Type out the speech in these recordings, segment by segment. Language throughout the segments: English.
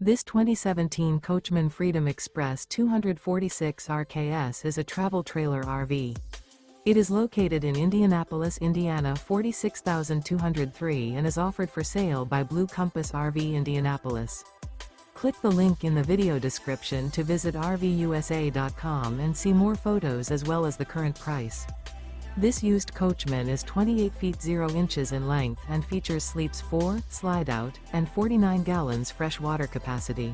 This 2017 Coachmen Freedom Express 246 RKS is a travel trailer RV. It is located in Indianapolis, Indiana 46203 and is offered for sale by Blue Compass RV Indianapolis. Click the link in the video description to visit RVUSA.com and see more photos as well as the current price. This used Coachman is 28 feet 0 inches in length and features sleeps 4, slide-out, and 49 gallons fresh water capacity.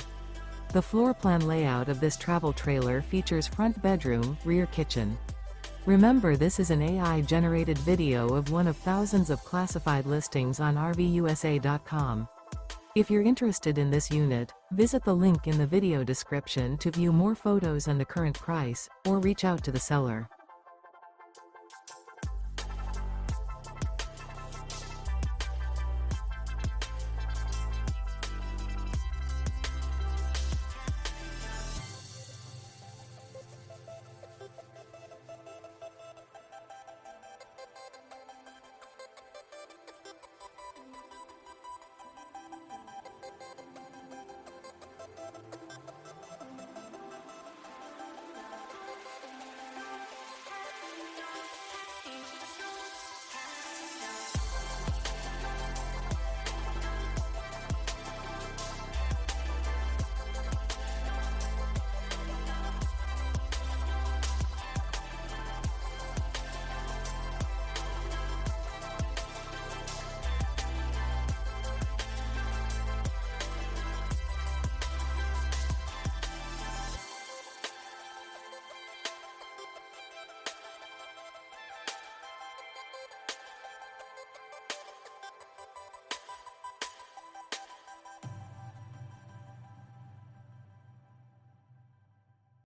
The floor plan layout of this travel trailer features front bedroom, rear kitchen. Remember, this is an AI-generated video of one of thousands of classified listings on RVUSA.com. If you're interested in this unit, visit the link in the video description to view more photos and the current price, or reach out to the seller.